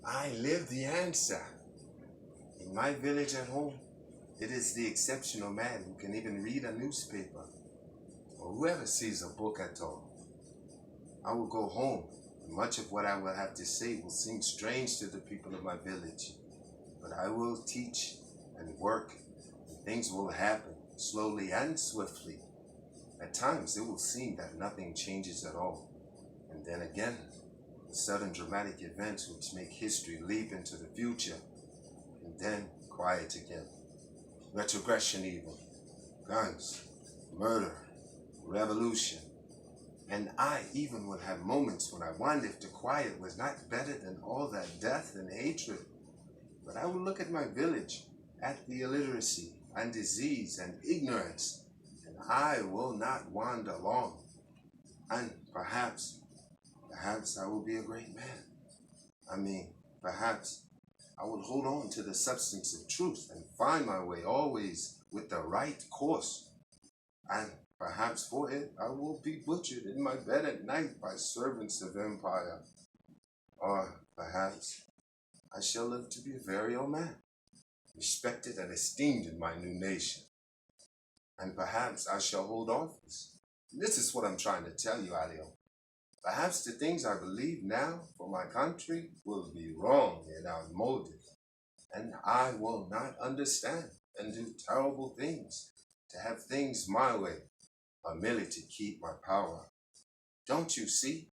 I live the answer. In my village at home, it is the exceptional man who can even read a newspaper, or whoever sees a book at all. I will go home, and much of what I will have to say will seem strange to the people of my village. But I will teach and work, and things will happen slowly and swiftly. At times, it will seem that nothing changes at all. And then again, the sudden dramatic events which make history leap into the future, and then quiet again. Retrogression even. Guns, murder, revolution. And I even would have moments when I wonder if the quiet was not better than all that death and hatred. But I will look at my village, at the illiteracy and disease and ignorance, and I will not wander long. And perhaps I will be a great man. Perhaps I will hold on to the substance of truth and find my way always with the right course. And perhaps for it I will be butchered in my bed at night by servants of empire. Or perhaps I shall live to be a very old man, respected and esteemed in my new nation. And perhaps I shall hold office. This is what I'm trying to tell you, Alio. Perhaps the things I believe now for my country will be wrong and outmoded, and I will not understand and do terrible things to have things my way, or merely to keep my power. Don't you see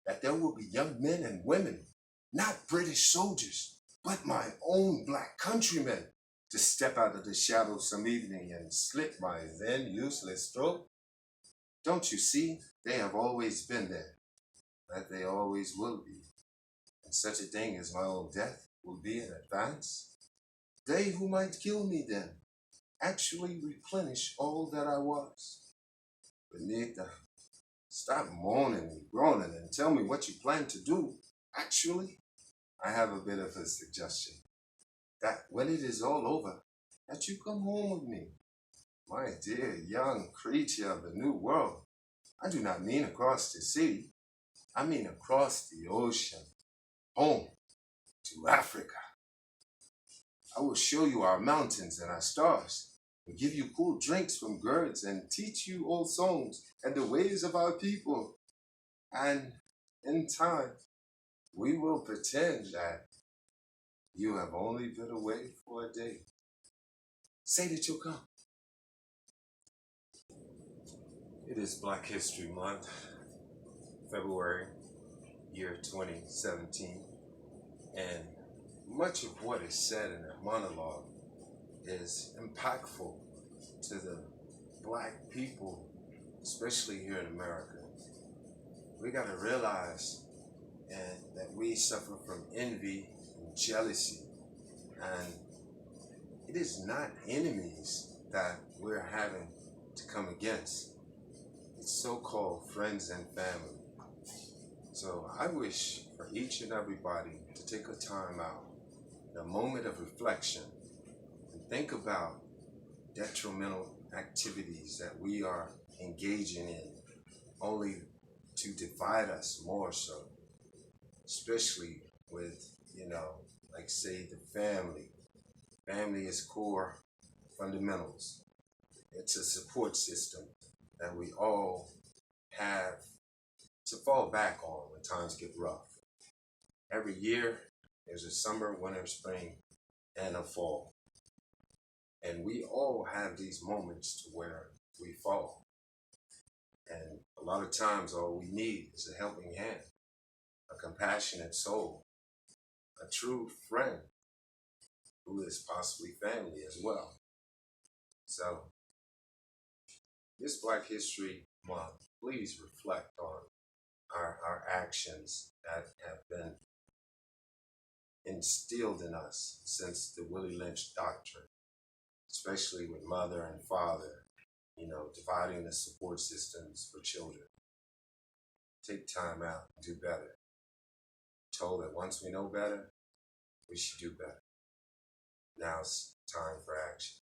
that there will be young men and women, not British soldiers, but my own black countrymen, to step out of the shadows some evening and slit my then useless throat? Don't you see they have always been there, that they always will be, and such a thing as my own death will be in advance? They who might kill me then actually replenish all that I was. Benita, stop moaning and groaning and tell me what you plan to do. Actually, I have a bit of a suggestion. That when it is all over, that you come home with me. My dear young creature of the new world. I do not mean across the sea. I mean across the ocean. Home to Africa. I will show you our mountains and our stars, and give you cool drinks from gourds, and teach you old songs and the ways of our people. And in time, we will pretend that you have only been away for a day. Say that you'll come. It is Black History Month, February, year 2017, and much of what is said in that monologue is impactful to the black people, especially here in America. We got to realize that we suffer from envy and jealousy, and it is not enemies that we're having to come against. It's so-called friends and family. So I wish for each and everybody to take a time out, a moment of reflection, and think about detrimental activities that we are engaging in, only to divide us more so, especially with, like say the family. Family is core fundamentals. It's a support system that we all have to fall back on when times get rough. Every year, there's a summer, winter, spring, and a fall. And we all have these moments to where we fall. And a lot of times, all we need is a helping hand, a compassionate soul, a true friend who is possibly family as well. So, this Black History Month, please reflect on our actions that have been instilled in us since the Willie Lynch doctrine, especially with mother and father, dividing the support systems for children. Take time out and do better. Told that once we know better, we should do better. Now it's time for action.